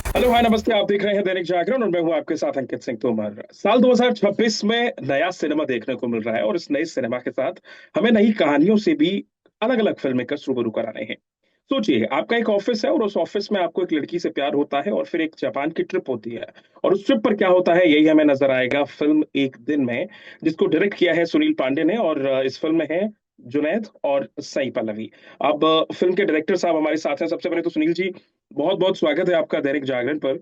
Hello hi नमस्ते। आप देख रहे हैं दैनिक जागरण और मैं हूं आपके साथ अंकित सिंह तोमर। साल 2026 में नया सिनेमा देखने को मिल रहा है और इस नए सिनेमा के साथ हमें नई कहानियों से भी अलग अलग फिल्म मेकर्स रूबरू करा रहे हैं। सोचिए, आपका एक ऑफिस है और उस ऑफिस में आपको एक लड़की से प्यार होता है और फिर एक जापान की ट्रिप होती है। और उस ट्रिप पर क्या होता है यही हमें नजर आएगा फिल्म एक दिन में, जिसको डायरेक्ट किया है सुनील पांडे ने। और इस फिल्म में है जुनैद और सई पल्लवी। अब फिल्म के डायरेक्टर साहब हमारे साथ हैं। सबसे पहले तो सुनील जी, बहुत बहुत स्वागत है आपका दैनिक जागरण पर।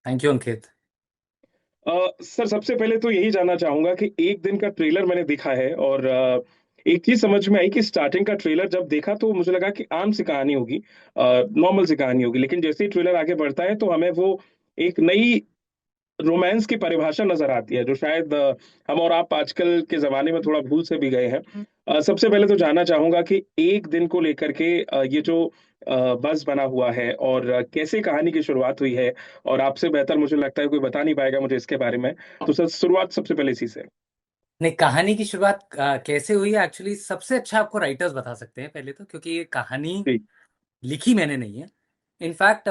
Thank you Ankit. सर, सबसे पहले तो यही जानना चाहूंगा कि एक दिन का ट्रेलर मैंने देखा है और एक चीज समझ में आई कि स्टार्टिंग का ट्रेलर जब देखा तो मुझे लगा कि आम सी कहानी होगी, नॉर्मल सी कहानी होगी, लेकिन जैसे ही ट्रेलर आगे बढ़ता है तो हमें वो एक नई रोमांस की परिभाषा नजर आती है जो शायद हम और आप आजकल के जमाने में थोड़ा भूल से भी गए हैं। सबसे पहले तो जानना चाहूंगा कि एक दिन को लेकर के ये जो बस बना हुआ है और कैसे कहानी की शुरुआत हुई है, और आपसे बेहतर मुझे लगता है कोई बता नहीं पाएगा मुझे इसके बारे में। तो सर, शुरुआत सबसे पहले इसी से। नहीं, कहानी की शुरुआत कैसे हुई है एक्चुअली सबसे अच्छा आपको राइटर्स बता सकते हैं पहले तो, क्योंकि ये कहानी जी। लिखी मैंने नहीं है। इनफैक्ट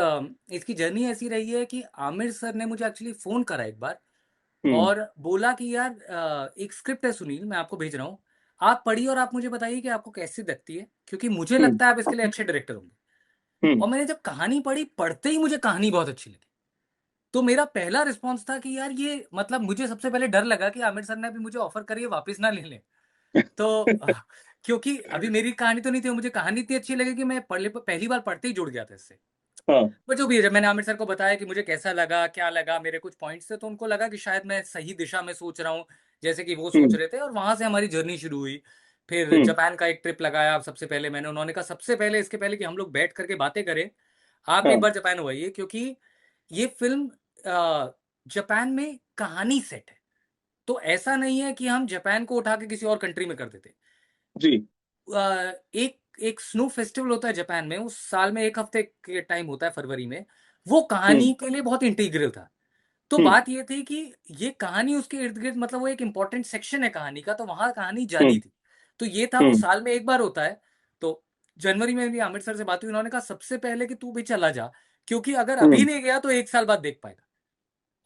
इसकी जर्नी ऐसी रही है कि आमिर सर ने मुझे एक्चुअली फोन करा एक बार हम्म। और बोला कि यार एक स्क्रिप्ट है सुनील, मैं आपको भेज रहा हूँ, आप पढ़िए और आप मुझे बताइए कि आपको कैसी लगती है, क्योंकि मुझे हम्म। लगता है आप इसके लिए अच्छे डायरेक्टर होंगे। हम्म। और मैंने जब कहानी पढ़ी, पढ़ते ही मुझे कहानी बहुत अच्छी लगी। तो मेरा पहला रिस्पॉन्स था कि यार ये मतलब मुझे सबसे पहले डर लगा कि आमिर सर ने अभी मुझे ऑफर करी है, वापस ना ले लें। तो क्योंकि अभी मेरी कहानी तो नहीं थी, मुझे कहानी इतनी अच्छी लगी कि मैं पहली बार पढ़ते ही जुड़ गया था इससे। हाँ। पर जो भी है, जब मैंने आमिर सर को बताया कि मुझे कैसा लगा, क्या लगा, मेरे कुछ पॉइंट्स थे, तो उनको लगा कि शायद मैं सही दिशा में सोच रहा हूँ, जैसे कि वो सोच हम्म। रहे थे, और वहां से हमारी जर्नी शुरू हुई। फिर हम्म। जापान का एक ट्रिप लगाया सबसे पहले मैंने। उन्होंने कहा सबसे पहले, इसके पहले कि हम लोग बैठ करके बातें करें, आप एक हाँ। बार जापान हो आइए, क्योंकि ये फ़िल्म जापान में कहानी सेट है। तो ऐसा नहीं है कि हम जापान को उठा के किसी और कंट्री में कर देते। जी। एक एक स्नो फेस्टिवल होता है जापान में, उस साल में 1 हफ्ते के टाइम होता है फरवरी में, वो हम्म। कहानी के लिए बहुत इंटीग्रल था। तो हम्म। बात ये थी कि ये कहानी उसके इर्द-गिर्द, मतलब वो एक इम्पोर्टेंट सेक्शन है कहानी का, तो वहाँ कहानी जानी हम्म। थी। तो ये था, वो हम्म। साल में 1 बार होता है। तो जनवरी में मेरी आमिर सर से बात हुई, उन्होंने कहा सबसे पहले कि तू भी चला जा, क्योंकि अगर अभी हम्म। नहीं गया तो 1 साल बाद देख पाएगा।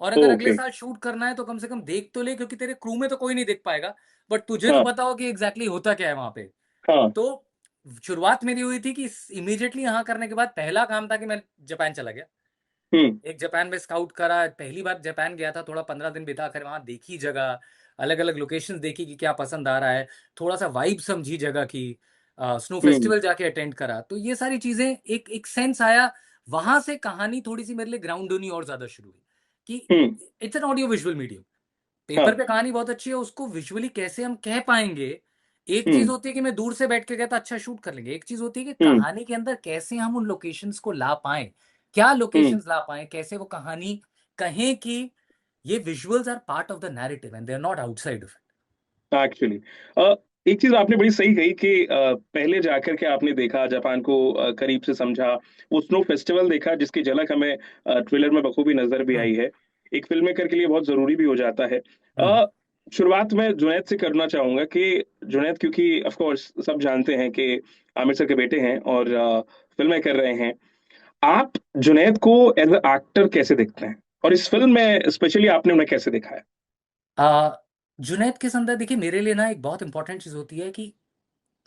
और अगर अगले ओके। साल शूट करना है तो कम से कम देख तो ले, क्योंकि तेरे क्रू में तो कोई नहीं देख पाएगा, बट तुझे तो हाँ। पता हो कि एग्जैक्टली होता क्या है वहां पे। हाँ। तो शुरुआत मेरी हुई थी कि इमीडिएटली यहाँ करने के बाद पहला काम था कि मैं जापान चला गया। हम्म। एक जापान में स्काउट करा, पहली बार जापान गया था, थोड़ा 15 दिन बिता कर वहाँ देखी जगह, अलग अलग लोकेशंस देखी कि क्या पसंद आ रहा है, थोड़ा सा वाइब समझी जगह की, स्नो हम्म। फेस्टिवल जाके अटेंड करा, तो ये सारी चीजें एक एक सेंस आया। वहां से कहानी थोड़ी सी मेरे लिए ग्राउंड होनी और ज्यादा शुरू हुई कि हम्म। It's an audio visual medium. Paper हाँ। पे कहानी बहुत अच्छी है, उसको विजुअली कैसे हम कह पाएंगे। एक चीज हम्म। होती है कि मैं दूर से बैठ के कहता अच्छा शूट कर लेंगे, एक चीज होती है कि हम्म। कहानी के अंदर कैसे हम उन लोकेशंस को ला पाएं, क्या हम्म। लोकेशंस ला पाएं, कैसे वो कहानी कहें कि ये visuals are part of the narrative and they are not outside of actually, एक चीज आपने बड़ी सही कही कि पहले जाकर के आपने देखा जापान को, करीब से समझा, वो स्नो फेस्टिवल देखा जिसकी झलक हमें ट्रेलर में बखूबी नजर भी इट। आई है। एक फिल्म मेकर के लिए बहुत जरूरी भी हो जाता है। हम्म। शुरुआत में जुनैद से करना चाहूंगा कि जुनैद, क्योंकि ऑफ कोर्स सब जानते हैं कि आमिर सर के बेटे हैं और फिल्में कर रहे हैं। आप जुनैद को एज अ एक्टर कैसे देखते हैं, और इस फिल्म में स्पेशली आपने उन्हें कैसे देखा है? आ, जुनैद के संदर्भ देखिए, मेरे लिए ना एक बहुत इंपॉर्टेंट चीज होती है कि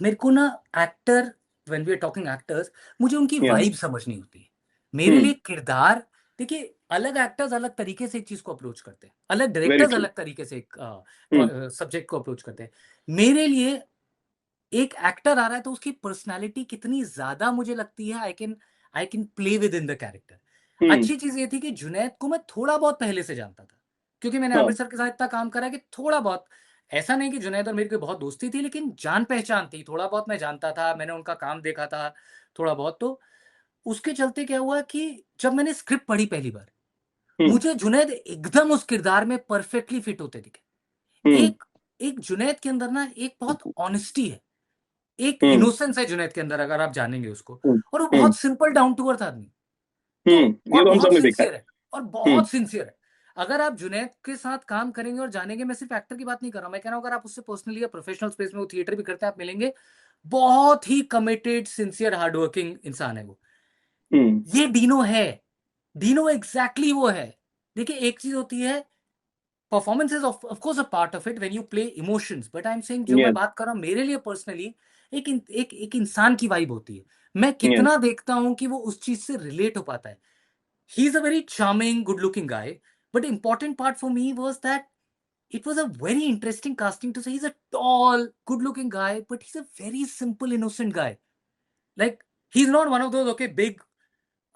मेरे को ना actor, when we are talking actors, मुझे उनकी या। वाइब समझनी होती है। मेरे हम्म। लिए किरदार, देखिए अलग एक्टर्स अलग तरीके से एक चीज को अप्रोच करते हैं, अलग वेरी डायरेक्टर्स ट्रू। अलग तरीके से एक हम्म। सब्जेक्ट को अप्रोच करते हैं। मेरे लिए एक एक्टर आ रहा है तो उसकी पर्सनालिटी कितनी ज्यादा मुझे लगती है, I can play with in the character. हम्म। अच्छी चीज ये थी कि जुनैद को मैं थोड़ा बहुत पहले से जानता था, क्योंकि मैंने हाँ। अमृतसर के साथ इतना काम करा कि थोड़ा बहुत, ऐसा नहीं कि जुनैद और मेरी कोई बहुत दोस्ती थी, लेकिन जान पहचान थी, थोड़ा बहुत मैं जानता था, मैंने उनका काम देखा था थोड़ा बहुत। तो उसके चलते क्या हुआ कि जब मैंने स्क्रिप्ट पढ़ी पहली बार, हम्म। मुझे जुनैद एकदम उस किरदार में परफेक्टली फिट होते दिखे। हम्म। एक एक जुनैद के अंदर ना एक बहुत ऑनेस्टी है, एक हम्म। इनोसेंस है जुनैद के अंदर, अगर आप जानेंगे उसको। हम्म। और वो हम्म। बहुत सिंपल डाउन टू अर्थ आदमी। तो ये और तो हम सब बहुत ने देखा है। सिंसियर है, और हम्म। बहुत सिंसियर है। अगर आप जुनैद के साथ काम करेंगे और जानेंगे, मैं सिर्फ एक्टर की बात नहीं कर रहा हूं, मैं कह रहा हूं अगर आप उससे पर्सनली या प्रोफेशनल स्पेस में, वो थिएटर भी करते हैं, आप मिलेंगे, बहुत ही कमिटेड, सिंसियर, हार्डवर्किंग इंसान है वो। हम्म। ये डीनो है। डीनो एग्जैक्टली वो है। देखिए एक चीज होती है, performance is of course a part of it when you play emotions, but I am saying जो मैं यस, बात कर रहा हूँ मेरे लिए पर्सनली, एक इंसान की वाइब होती है। मैं यस, कितना देखता हूँ कि वो उस चीज से रिलेट हो पाता है। He is a very charming good looking guy, but important part for me was that it was a very interesting casting to say he's a tall, good looking guy, but he's a very simple, innocent guy. Like, he's not one of those, okay, big,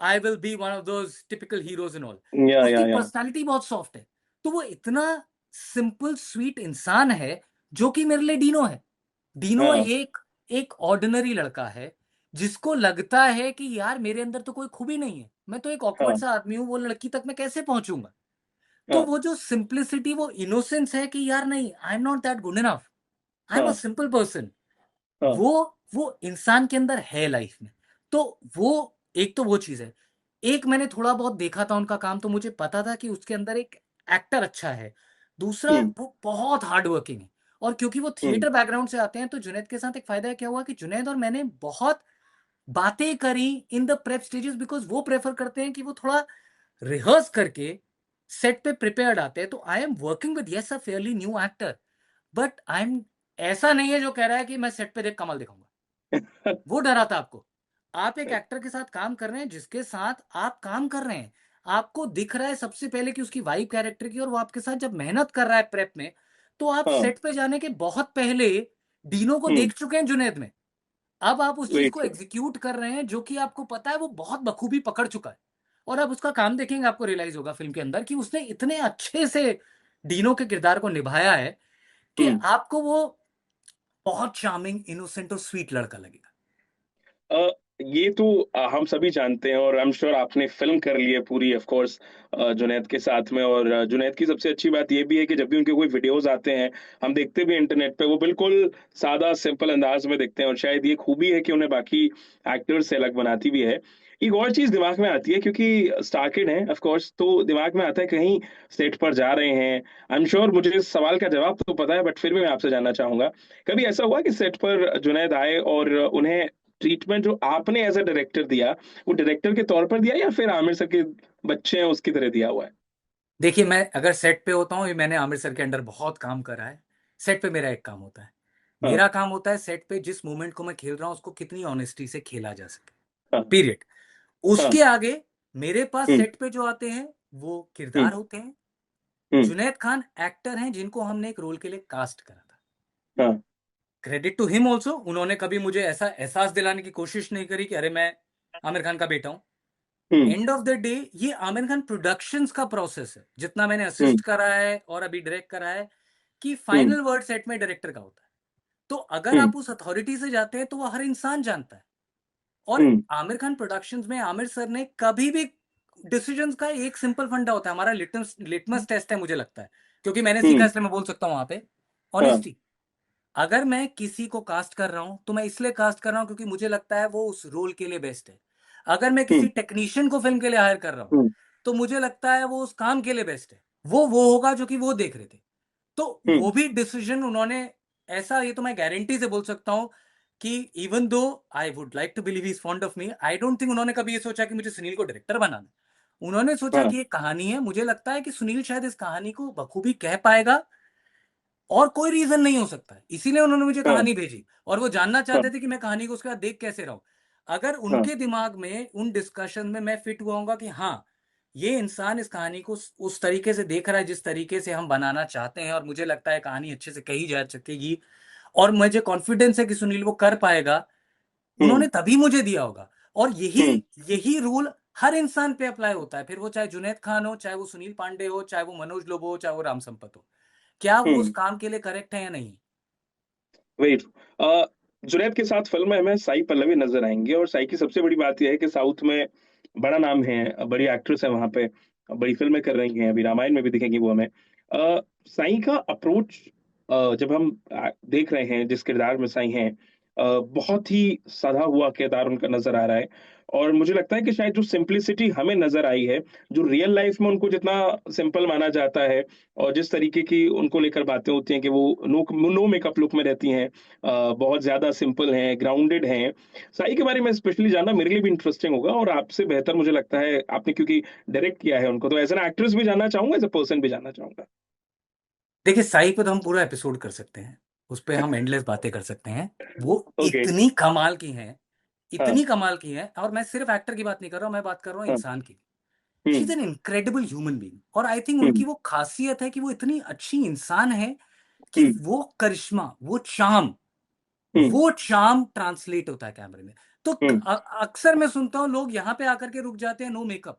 I will be one of those typical heroes and all. उसकी या, personality बहुत soft है। तो वो इतना simple sweet इंसान है, जो कि मेरे लिए डीनो है। डीनो हाँ, एक एक ऑर्डिनरी लड़का है, जिसको लगता है कि यार मेरे अंदर तो कोई खूबी नहीं है, मैं तो एक ऑकवर्ड हाँ, सा आदमी हूँ, वो लड़की तक मैं कैसे पहुंचूंगा। तो हाँ, वो जो सिंप्लिसिटी, वो इनोसेंस है कि यार नहीं, I am not that good enough, I am a हाँ, सिंपल पर्सन। हाँ, वो वो इंसान के अंदर है लाइफ में। तो वो एक तो वो चीज़ है। एक मैंने थोड़ा बहुत देखा था उनका काम, तो मुझे पता था कि उसके अंदर एक एक्टर अच्छा है। दूसरा, हम्म, वो बहुत हार्ड वर्किंग है, और क्योंकि वो हम्म, थिएटर बैकग्राउंड से आते हैं, तो जुनैद के साथ एक फ़ायदा क्या हुआ कि जुनैद और मैंने बहुत बातें करी in the prep stages, because वो प्रेफ़र करते हैं कि वो थोड़ा रिहर्स करके सेट पे प्रिपेयर्ड आते हैं। तो I am working with, yes, a fairly new actor, but I M, ऐसा नहीं है जो कह रहा है कि मैं सेट पे देख कमाल दिखाऊंगा। वो डरा था आपको। आप एक एक्टर के साथ काम कर रहे हैं, जिसके साथ आप काम कर रहे हैं, आपको दिख रहा है सबसे पहले कि उसकी वाइब कैरेक्टर की, और वो आपके साथ जब मेहनत कर रहा है प्रेप में, तो आप हाँ, सेट पे जाने के बहुत पहले डीनो को हम्म, देख चुके हैं जुनैद में। अब आप उस चीज वेरी को ट्रू। एग्जीक्यूट कर रहे हैं, जो कि आपको पता है वो बहुत बखूबी पकड़ चुका है। और अब उसका काम देखेंगे, आपको रियलाइज होगा फिल्म के अंदर कि उसने इतने अच्छे से डीनो के किरदार को निभाया है कि हम्म। आपको वो बहुत चार्मिंग, इनोसेंट और स्वीट लड़का लगेगा। अ, ये तो हम सभी जानते हैं और आई एम श्योर आपने फ़िल्म कर ली है पूरी ऑफ़ कोर्स जुनैद के साथ में और जुनैद की सबसे अच्छी बात ये भी है कि जब भी उनके कोई वीडियोज़ आते हैं, हम देखते भी हैं इंटरनेट पे, वो बिल्कुल सादा सिंपल अंदाज़ में दिखते हैं और शायद ये खूबी है कि उन्हें बाकी एक्टर्स से अलग बनाती भी है। एक और चीज़ दिमाग में आती है क्योंकि स्टार किड हैं ऑफ़ कोर्स तो दिमाग में आता है कहीं सेट पर जा रहे हैं। आई एम श्योर मुझे इस सवाल का जवाब तो पता है बट फिर भी मैं आपसे जानना चाहूँगा, कभी ऐसा हुआ कि सेट पर जुनैद आए और उन्हें ट्रीटमेंट जो आपने एज़ अ डायरेक्टर दिया, वो डायरेक्टर के तौर पर दिया या फिर आमिर सर के बच्चे हैं उसकी तरह दिया हुआ है? देखिए, मैं अगर सेट पे होता हूँ, ये मैंने आमिर सर के अंडर बहुत काम करा है। सेट पे मेरा एक काम होता है। हाँ, मेरा काम होता है सेट पे जिस मोमेंट को मैं खेल रहा हूँ, उसको कितनी ऑनेस्टी से खेला जा सके, हाँ, पीरियड। हाँ, उसके आगे मेरे पास हुँ, सेट पे जो आते हैं, वो हुँ, किरदार होते हैं। हुँ, जुनैद खान एक्टर हैं, जिनको हमने एक रोल के लिए कास्ट करा था। हाँ, क्रेडिट टू हिम ऑल्सो, उन्होंने कभी मुझे ऐसा एहसास दिलाने की कोशिश नहीं करी कि अरे मैं आमिर खान का बेटा हूँ। हुँ, एंड ऑफ द डे ये आमिर खान प्रोडक्शंस का प्रोसेस है, जितना मैंने हुँ, असिस्ट करा है और अभी डायरेक्ट करा है, कि हुँ, फाइनल वर्ड सेट में डायरेक्टर का होता है। तो अगर हुँ, आप उस अथॉरिटी से जाते हैं, तो वो हर इंसान जानता है। और हुँ, आमिर खान प्रोडक्शंस में आमिर सर ने कभी भी, डिसीजंस का एक सिंपल फंडा होता है, हमारा लिटमस लिटमस टेस्ट है मुझे लगता है, क्योंकि मैंने सीखा, हुँ, इसलिए मैं बोल सकता हूँ वहां पे, हाँ, ऑनेस्टी। अगर मैं किसी को कास्ट कर रहा हूं, तो मैं इसलिए कास्ट कर रहा हूं क्योंकि मुझे लगता है वो उस रोल के लिए बेस्ट है। अगर मैं हुँ, किसी टेक्नीशियन को फिल्म के लिए हायर कर रहा हूं, हुँ, तो मुझे लगता है वो उस काम के लिए बेस्ट है। वो होगा जो कि वो देख रहे थे। तो हुँ, वो भी डिसीजन उन्होंने, ऐसा ये तो मैं गारंटी से बोल सकता हूँ कि even though I would like to believe he is fond of me, I don't think उन्होंने कभी ये सोचा कि मुझे सुनील को डायरेक्टर बनाना है। उन्होंने सोचा हाँ, कि ये कहानी है, मुझे लगता है कि सुनील शायद इस कहानी को बखूबी कह पाएगा, और कोई रीजन नहीं हो सकता है, इसीलिए उन्होंने मुझे हाँ, कहानी भेजी, और वो जानना हाँ, चाहते थे कि मैं कहानी को उसके बाद देख कैसे रहा हूं। अगर हाँ, उनके दिमाग में, उन डिस्कशन में मैं फिट हुआ हूंगा कि हाँ, ये इंसान इस कहानी को उस तरीके से देख रहा है जिस तरीके से हम बनाना चाहते हैं, और मुझे लगता है कहानी अच्छे से कही जा सकेगी, और मुझे कॉन्फिडेंस है कि सुनील वो कर पाएगा, हुँ, उन्होंने तभी मुझे दिया होगा। और यही हुँ, यही रूल हर इंसान पे अप्लाई होता है, फिर वो चाहे जुनैद खान हो, चाहे वो सुनील पांडे हो, चाहे वो मनोज लोबो हो, चाहे वो राम संपत हो। क्या वो उस हुँ, काम के लिए करेक्ट है या नहीं? Very true. जुनैद के साथ फ़िल्म में हमें साई पल्लवी नज़र आएँगी और साई की सबसे बड़ी बात ये है कि साउथ में बड़ा नाम है, बड़ी एक्ट्रेस है वहाँ पे, बड़ी फ़िल्में कर रही हैं, अभी रामायण में भी दिखेंगी वो हमें। साई का अप्रोच जब हम देख रहे हैं जिस किरदार में साई हैं बहुत ही सधा हुआ किरदार उनका नज़र आ रहा है। और मुझे लगता है कि शायद जो सिंप्लिसिटी हमें नजर आई है, जो रियल लाइफ में उनको जितना सिंपल माना जाता है, और जिस तरीके की उनको लेकर बातें होती हैं कि वो नो नो मेकअप लुक में रहती हैं, बहुत ज्यादा सिंपल हैं, ग्राउंडेड हैं। साई के बारे में स्पेशली जानना मेरे लिए भी इंटरेस्टिंग होगा, और आपसे बेहतर मुझे लगता है, आपने क्योंकि डायरेक्ट किया है उनको, तो एज एन एक्ट्रेस भी जानना चाहूंगा, एज अ पर्सन भी जानना चाहूंगा। देखिए, साई पे तो हम पूरा एपिसोड कर सकते हैं, उस पे हम एंडलेस बातें कर सकते हैं। वो ओके। इतनी कमाल की हैं, हाँ। इतनी कमाल की हैं, और मैं सिर्फ एक्टर की बात नहीं कर रहा हूं, मैं बात कर रहा हूँ हाँ। इंसान की। She is hmm. An incredible human being, और आई थिंक उनकी हम्म। वो खासियत है कि वो इतनी अच्छी इंसान है कि हम्म। वो करिश्मा, हम्म। वो चार्म ट्रांसलेट होता है कैमरे में। तो हम्म। अक्सर मैं सुनता हूँ लोग यहाँ पे आकर के रुक जाते हैं, नो मेकअप।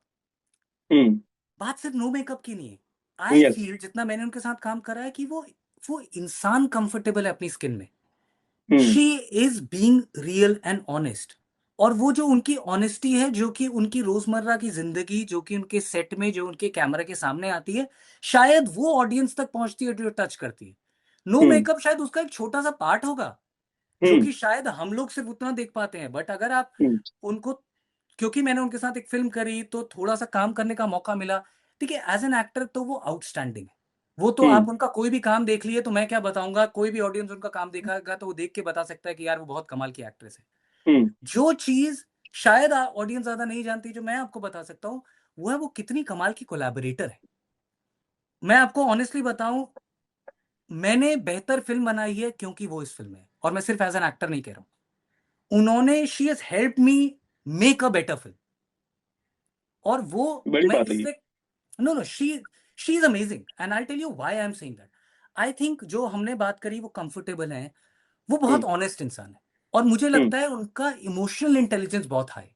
हम्म। बात सिर्फ नो मेकअप की नहीं है। आई यस। फील, जितना मैंने उनके साथ काम करा है, कि वो इंसान कंफर्टेबल है अपनी स्किन में। हम्म। She is being real and honest. और वो जो उनकी ऑनेस्टी है, जो कि उनकी रोजमर्रा की जिंदगी, जो कि उनके सेट में, जो उनके कैमरा के सामने आती है, शायद वो ऑडियंस तक पहुंचती है, जो टच करती है। नो हम्म। मेकअप शायद उसका एक छोटा सा पार्ट होगा, जो हम्म। कि शायद हम लोग सिर्फ उतना देख पाते हैं। बट अगर आप हम्म। उनको, क्योंकि मैंने उनके साथ एक फिल्म करी तो थोड़ा सा काम करने का मौका मिला। ठीक है, एज एन एक्टर तो वो आउटस्टैंडिंग है। वो तो हम्म। आप उनका कोई भी काम देख लिए तो मैं क्या बताऊंगा, कोई भी ऑडियंस उनका काम देखागा तो वो देख के बता सकता है कि यार वो बहुत कमाल की एक्ट्रेस है। हम्म। जो चीज शायद ऑडियंस ज्यादा नहीं जानती, जो मैं आपको बता सकता हूँ, वो है वो कितनी कमाल की कोलैबोरेटर है। मैं आपको ऑनेस्टली बताऊं, मैंने बेहतर फिल्म बनाई है क्योंकि वो इस फिल्म में है, और मैं सिर्फ एज एन एक्टर नहीं कह रहा हूं। उन्होंने, she has help me make a better film. और वो, बड़ी मैं बात है ये। इसलिए, no no, she is amazing, and I tell you why I am saying that. I think जो हमने बात करी, वो कंफर्टेबल है, वो बहुत हम्म। ऑनेस्ट इंसान है, और मुझे हम्म। लगता है उनका इमोशनल इंटेलिजेंस बहुत हाई।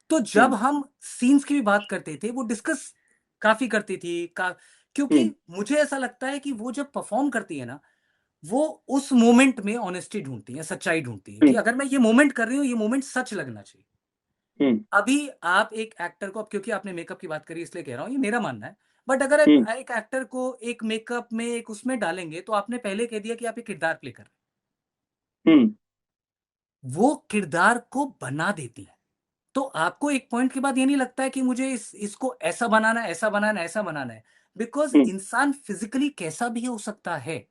तो जब हम्म। हम सीन्स की भी बात करते थे, वो डिस्कस काफी करती थी क्योंकि हम्म। मुझे ऐसा लगता है कि वो जब परफॉर्म करती है ना, वो उस मोमेंट में ऑनेस्टी ढूंढती है, सच्चाई ढूंढती है, कि हम्म। अगर मैं ये मोमेंट कर रही हूँ, ये मोमेंट सच लगना चाहिए। हम्म। अभी आप एक एक्टर को, अब क्योंकि आपने मेकअप की बात करी इसलिए कह रहा हूँ, ये मेरा मानना है। बट अगर हम्म। आप एक एक्टर को एक मेकअप में, एक उसमें डालेंगे, तो आपने पहले कह दिया कि आप एक किरदार प्ले कर रहे हम्म। हैं। वो किरदार को बना देती है। तो आपको एक पॉइंट के बाद ये नहीं लगता है कि मुझे इसको ऐसा बनाना है, ऐसा बनाना है, ऐसा बनाना है। बिकॉज हम्म। इंसान फिजिकली कैसा भी हो सकता है।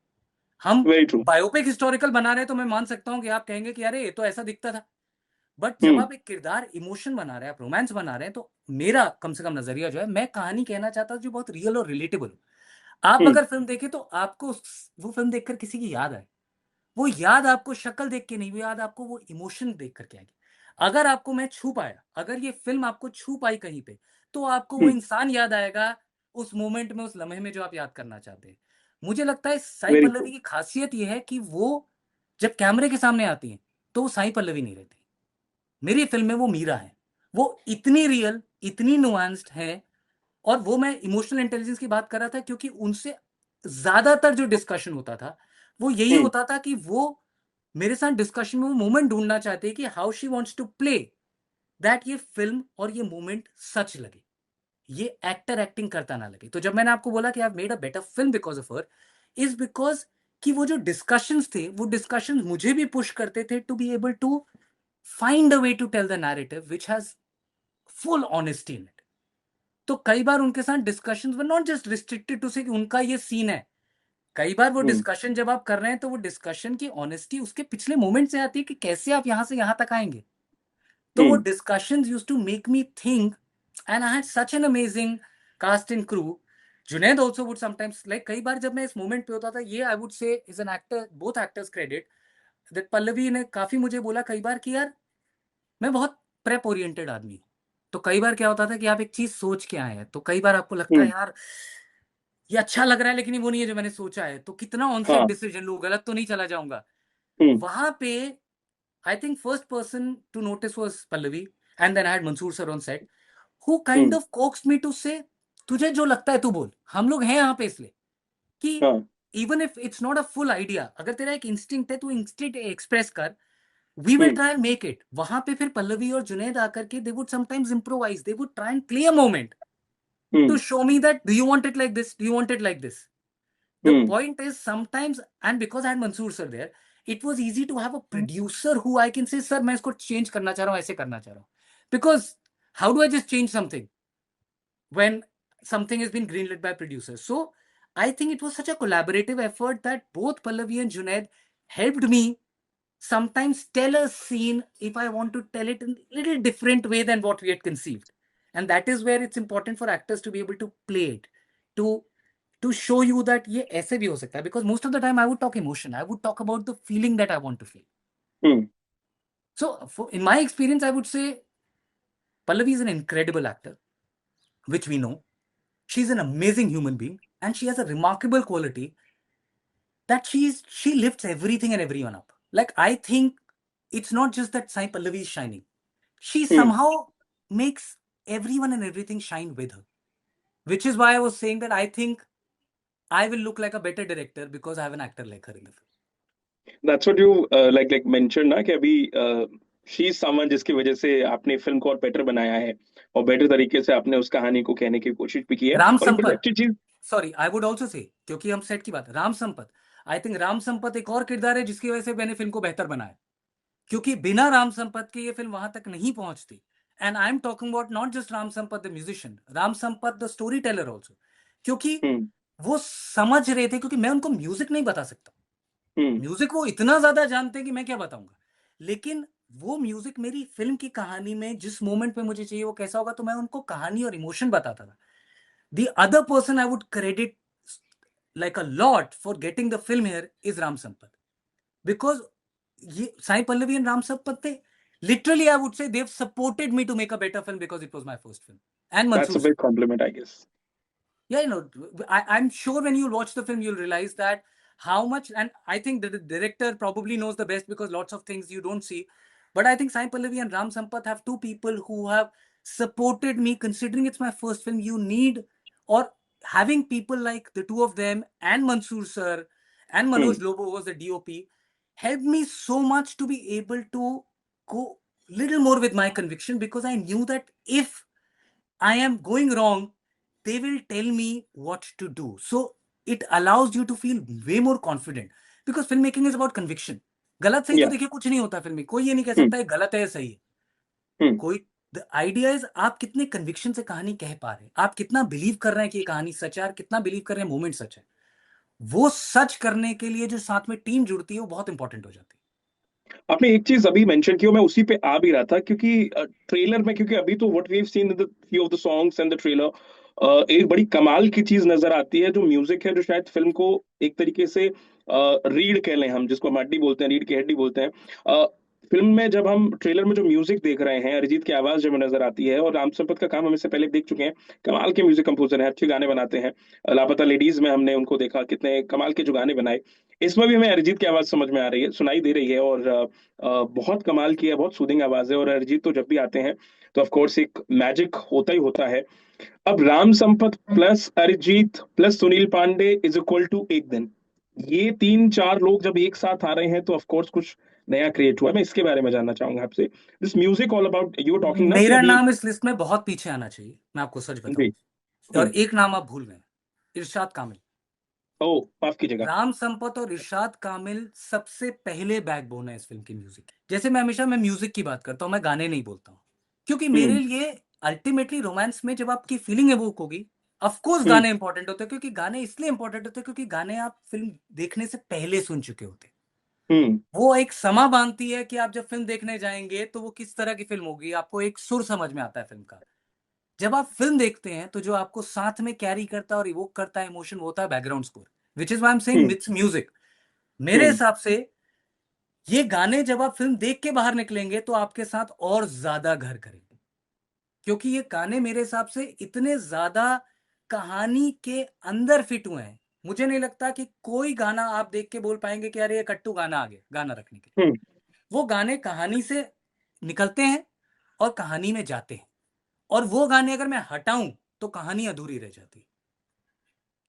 हम वेरी ट्रू। बायोपिक हिस्टोरिकल बना रहे हैं, तो मैं मान सकता हूं कि आप कहेंगे कि अरे ये तो ऐसा दिखता था। बट जब हम्म। आप एक किरदार, इमोशन बना रहे हैं, आप रोमांस बना रहे हैं, तो मेरा कम से कम नजरिया जो है, मैं कहानी कहना चाहता हूं जो बहुत रियल और रिलेटेबल हो। आप हम्म। अगर फिल्म देखें तो आपको वो फिल्म देखकर किसी की याद आए, वो याद आपको शक्ल देख के नहीं, वो याद आपको वो इमोशन देख करके आएगी। अगर आपको मैं छू पाया, अगर ये फिल्म आपको छू पाई कहीं पे, तो आपको वो हम्म। इंसान याद आएगा, उस मोमेंट में, उस लम्हे में, जो आप याद करना चाहते हैं। मुझे लगता है साई वेरी ट्रू। पल्लवी की खासियत ये है कि वो जब कैमरे के सामने आती है, तो वो साई पल्लवी नहीं रहती। मेरी फिल्म में वो मीरा है। वो इतनी रियल, इतनी नुआंस्ड है। और वो, मैं इमोशनल इंटेलिजेंस की बात कर रहा था, क्योंकि उनसे ज्यादातर जो डिस्कशन होता था, वो यही हम्म। होता था कि वो मेरे साथ डिस्कशन में वो मोमेंट ढूंढना चाहते हैं कि how she wants to play that ये फिल्म और ये मोमेंट सच लगे, ये एक्टर एक्टिंग करता ना लगे। तो जब मैंने आपको बोला कि I made a better film because of her, is because कि वो जो डिस्कशंस थे, वो डिस्कशंस मुझे भी पुश करते थे to be able to find a way to tell the narrative which has full honesty in it. तो कई बार उनके साथ discussions were not just restricted to say कि उनका ये सीन है। कई बार वो हम्म। डिस्कशन जब आप कर रहे हैं, तो वो डिस्कशन की ऑनेस्टी उसके पिछले मोमेंट से आती है, कि कैसे आप यहां से यहां तक आएंगे। तो वो हम्म। Discussions used to make me think, and I had such an amazing cast and crew. Junaid also would sometimes, like, कई बार जब मैं इस मोमेंट पे होता था, ये I would say is an actor, both actors credit, that Pallavi ने काफी मुझे बोला कई बार कि यार, मैं बहुत प्रेप ओरिएंटेड आदमी हूं। तो कई बार क्या होता था कि आप एक चीज सोच के आए हैं, तो कई बार आपको लगता है हम्म। यार, ये अच्छा लग रहा है, लेकिन ये वो नहीं है जो मैंने सोचा है, तो कितना ऑनसेट हाँ। डिसीजन लूं, गलत तो नहीं चला जाऊंगा। हम्म। वहां पे I think first person to notice was Pallavi, and then I had Mansoor sir on set, who kind hmm. Of coaxes me to say, तुझे जो लगता है तू बोल, हम लोग हैं यहाँ पे इसलिए, कि हाँ। Even if it's not a full idea, अगर तेरा एक इंस्टिंक्ट है, तू इंस्टिंक्ट एक्सप्रेस कर, we will hmm. Try and make it. वहां पे फिर पल्लवी और जुनैद आकर के, they would sometimes improvise, they would try and play a moment to hmm. show me that, do you want it like this, do you want it like this. The hmm. point is, sometimes, and because I had Mansoor sir there, it was easy to have a producer who I can say, sir मैं इसको change करना चाह रहा हूँ, ऐसे करना चाह रहा हूँ, Because how do I just change something when something has been greenlit by producers? So I think it was such a collaborative effort that both Pallavi and Junaid helped me sometimes tell a scene if I want to tell it in a little different way than what we had conceived. And that is where it's important for actors to be able to play it, to to show you that ये ऐसे भी हो सकता है. Because most of the time I would talk emotion. I would talk about the feeling that I want to feel. Hmm. So in my experience, I would say Pallavi is an incredible actor, which we know. She's an amazing human being, and she has a remarkable quality that she lifts everything and everyone up. Like, I think it's not just that Sai Pallavi is shining. She hmm. somehow makes everyone and everything shine with her. Which is why I was saying that I think I will look like a better director because I have an actor like her in the film. That's what you like mentioned ना कि अभी she is someone जिसकी वजह से आपने film को और better बनाया है और बेटर तरीके से आपने उस कहानी को कहने की कोशिश भी की है राम और एक बड़ी संपत, अच्छी चीज. Sorry, I would also say, क्योंकि हम सेट की बात, राम संपत, आई थिंक राम संपत एक और किरदार है जिसकी वजह से मैंने फिल्म को बेहतर बनाया, क्योंकि बिना राम संपत के ये फिल्म वहां तक नहीं पहुंचती. And I am talking about not just Ram Sampat the musician, Ram Sampat the story teller also, क्योंकि हम्म. वो समझ रहे थे, क्योंकि मैं उनको म्यूजिक नहीं बता सकता. हम्म. म्यूजिक वो इतना ज्यादा जानते हैं कि मैं क्या बताऊंगा, लेकिन वो म्यूजिक मेरी फिल्म की कहानी में जिस मोमेंट पे मुझे चाहिए वो कैसा होगा, तो मैं उनको कहानी और इमोशन बताता था. The other person I would credit like a lot for getting the film here is Ram Sampath. Because Sai Pallavi and Ram Sampath, they literally, I would say, they've supported me to make a better film because it was my first film. And That's Mansoor a sir. big compliment, I guess. Yeah, I'm sure when you'll watch the film, you'll realize that how much, and I think the director probably knows the best because lots of things you don't see. But I think Sai Pallavi and Ram Sampath have two people who have supported me, considering it's my first film. You need, or having people like the two of them and Mansoor sir and hmm. Manoj Lobo was the DOP, helped me so much to be able to go little more with my conviction, because I knew that if I am going wrong, they will tell me what to do. So it allows you to feel way more confident, because filmmaking is about conviction. गलत सही तो Yeah. देखिए कुछ नहीं होता film में, कोई ये नहीं कह हम्म. सकता है गलत है सही है. हम्म. कोई, द आइडिया इज आप कितने कन्विक्शन से कहानी कह पा रहे हैं, आप कितना बिलीव कर रहे हैं कि ये कहानी सच है, और कितना बिलीव कर रहे हैं मोमेंट सच है. वो सच करने के लिए जो साथ में टीम जुड़ती है वो बहुत इंपॉर्टेंट हो जाती आपने एक चीज अभी मेंशन की और मैं उसी पे आ भी रहा था क्योंकि ट्रेलर में, क्योंकि अभी तो what we have seen in the few of the songs and the trailer, एक बड़ी कमाल की चीज नजर आती है जो म्यूजिक है, जो शायद फिल्म को एक तरीके से रीड कह लें हम, जिसको हड्डी बोलते हैं, रीड की हड्डी बोलते हैं. फिल्म में जब हम ट्रेलर में जो म्यूजिक देख रहे हैं, अरिजीत की आवाज जब नजर आती है, और राम संपत का काम हम इससे पहले देख चुके हैं, कमाल के म्यूजिक कंपोजर हैं, अच्छे गाने बनाते हैं. लापता लेडीज में हमने उनको देखा, कितने कमाल के जो गाने बनाए. इसमें भी हमें अरिजीत की आवाज समझ में आ रही है, सुनाई दे रही है, और बहुत कमाल की है, बहुत सूदिंग आवाज है. और अरिजीत तो जब भी आते हैं तो ऑफ कोर्स एक मैजिक होता ही होता है. अब Ram Sampat plus Arijit plus Sunil Pandey is equal to एक दिन, ये तीन चार लोग जब एक साथ आ रहे हैं तो ऑफ कोर्स कुछ नया क्रिएट हुआ है. मैं इसके बारे में जानना चाहूंगा आपसे. This music all about, you है. टॉकिंग ना कि मेरा अभी. नाम इस लिस्ट में बहुत पीछे आना चाहिए, मैं आपको सच बताऊं. जी. और एक नाम आप भूल गए, इरशाद कामिल. ओ, माफ कीजिएगा. राम संपत और इरशाद कामिल सबसे पहले बैकबोन है इस फिल्म की म्यूजिक. जैसे मैं हमेशा म्यूजिक की बात करता हूँ, मैं गाने नहीं बोलता हूँ, क्योंकि मेरे हम्म. लिए अल्टीमेटली रोमांस में जब आपकी फीलिंग एवोक होगी, ऑफ कोर्स हम्म. गाने इंपॉर्टेंट होते हैं, क्योंकि गाने इसलिए इंपॉर्टेंट होते हैं क्योंकि गाने आप फिल्म देखने से पहले सुन चुके होते हैं. हम्म. वो एक समा बांधती है कि आप जब फिल्म देखने जाएंगे तो वो किस तरह की फिल्म होगी, आपको एक सुर समझ में आता है फिल्म का. जब आप फिल्म देखते हैं तो जो आपको साथ में कैरी करता है और इवोक करता है इमोशन, वो होता है background score, which is why I am saying hmm. It's music. मेरे हम्म. हिसाब से ये गाने जब आप फिल्म देख के बाहर निकलेंगे तो आपके साथ और ज्यादा घर करेंगे, क्योंकि ये गाने मेरे हिसाब से इतने ज्यादा कहानी के अंदर फिट हुए हैं. मुझे नहीं लगता कि कोई गाना आप देख के बोल पाएंगे कि अरे ये कट्टू गाना आ गया गाना रखने के लिए. हम्म. वो गाने कहानी से निकलते हैं और कहानी में जाते हैं, और वो गाने अगर मैं हटाऊं तो कहानी अधूरी रह जाती है.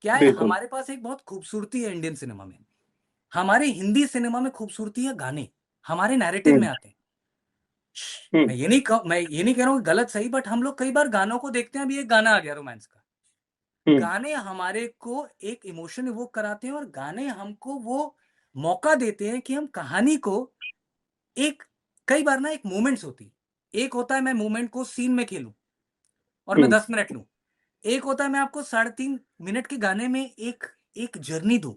क्या है, बिल्कुल. हमारे पास एक बहुत खूबसूरती है इंडियन सिनेमा में, हमारे हिंदी सिनेमा में खूबसूरती है गाने, हमारे नैरेटिव में हम्म. आते हैं. हम्म. मैं ये नहीं कह रहा हूँ गलत सही, बट हम लोग कई बार गानों को देखते हैं, अभी एक गाना आ गया रोमांस का, हम्म. गाने हमारे को एक इमोशन इवोक कराते हैं, और गाने हमको वो मौका देते हैं कि हम कहानी को एक, कई बार ना एक मोमेंट्स होती, एक होता है मैं मूवमेंट को सीन में खेलूं और मैं हम्म 10 मिनट लूं। एक होता है मैं आपको 3.5 मिनट के गाने में एक एक जर्नी दूं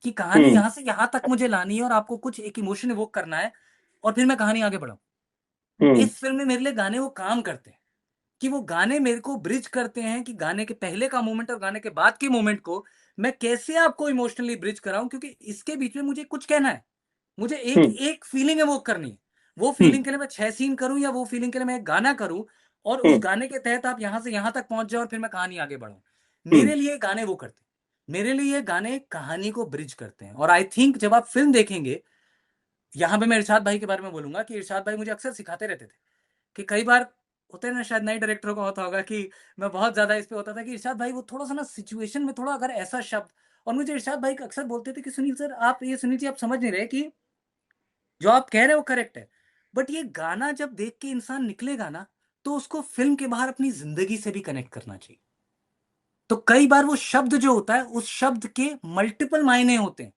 कि कहानी हम्म यहां से यहां तक मुझे लानी है और आपको कुछ एक इमोशन इवोक करना है और फिर मैं कहानी आगे बढ़ाऊं। हम्म इस फिल्म में मेरे लिए गाने वो काम करते हैं कि वो गाने मेरे को ब्रिज करते हैं कि गाने के पहले का मोमेंट और गाने के बाद के मोमेंट को मैं कैसे आपको इमोशनली ब्रिज कराऊं, क्योंकि इसके बीच में मुझे कुछ कहना है, मुझे एक हम्म एक फीलिंग है वो करनी है। वो हम्म फीलिंग के लिए मैं 6 सीन करूं या वो फीलिंग के लिए मैं एक गाना करूं और उस हम्म गाने के तहत आप यहां से यहां तक पहुंच जाओ और फिर मैं कहानी आगे बढ़ाऊं। हम्म मेरे लिए गाने वो करते हैं, मेरे लिए ये गाने कहानी को ब्रिज करते हैं। और आई थिंक जब आप फिल्म देखेंगे, यहां पे मैं इरशाद भाई के बारे में बोलूंगा कि इरशाद भाई मुझे अक्सर सिखाते रहते थे कि कई बार होते हैं ना, शायद नए डायरेक्टरों को होता होगा कि मैं बहुत ज्यादा इस पे होता था कि इरशाद भाई वो थोड़ा सा ना सिचुएशन में थोड़ा अगर ऐसा शब्द, और मुझे इरशाद भाई अक्सर बोलते थे कि सुनील सर आप ये, सुनील जी आप समझ नहीं रहे कि जो आप कह रहे हो करेक्ट है, बट ये गाना जब देख के इंसान निकलेगा ना तो उसको फिल्म के बाहर अपनी जिंदगी से भी कनेक्ट करना चाहिए। तो कई बार वो शब्द जो होता है उस शब्द के मल्टीपल मायने होते हैं।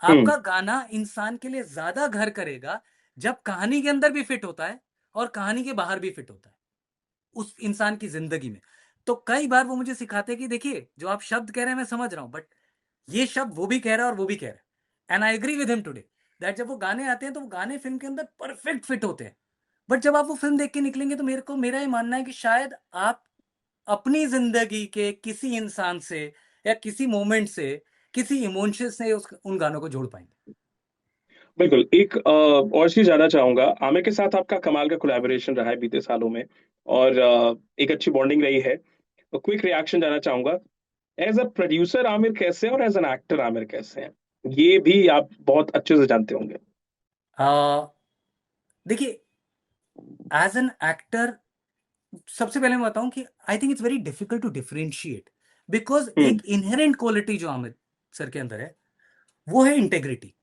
हम्म आपका गाना इंसान के लिए ज्यादा घर करेगा जब कहानी के अंदर भी फिट होता है और कहानी के बाहर भी फिट होता है उस इंसान की जिंदगी में। तो कई बार वो मुझे सिखाते हैं कि देखिए जो आप शब्द कह रहे हैं मैं समझ रहा हूं, बट ये शब्द वो भी कह रहा है और वो भी कह रहा है, and I agree with him today that जब वो गाने आते हैं तो वो गाने फिल्म के अंदर परफेक्ट फिट होते हैं। बट जब आप वो फिल्म देख के निकलेंगे तो मेरा ये मानना है कि शायद आप अपनी जिंदगी के किसी इंसान से या किसी मोमेंट से, किसी इमोशन से उन गानों को जोड़ पाएंगे। बिल्कुल। एक और चीज जानना चाहूंगा, आमिर के साथ आपका कमाल का कोलैबोरेशन रहा है बीते सालों में, और एक अच्छी बॉन्डिंग रही है। तो क्विक रिएक्शन जानना चाहूंगा, एज अ प्रोड्यूसर आमिर कैसे हैं और एज एन एक्टर आमिर कैसे हैं, ये भी आप बहुत अच्छे से जानते होंगे। आ, देखिए, एज एन एक्टर सबसे पहले मैं बताऊं कि I think it's very difficult to differentiate, because hmm एक इनहेरेंट क्वालिटी जो आमिर सर के अंदर है वो है इंटेग्रिटी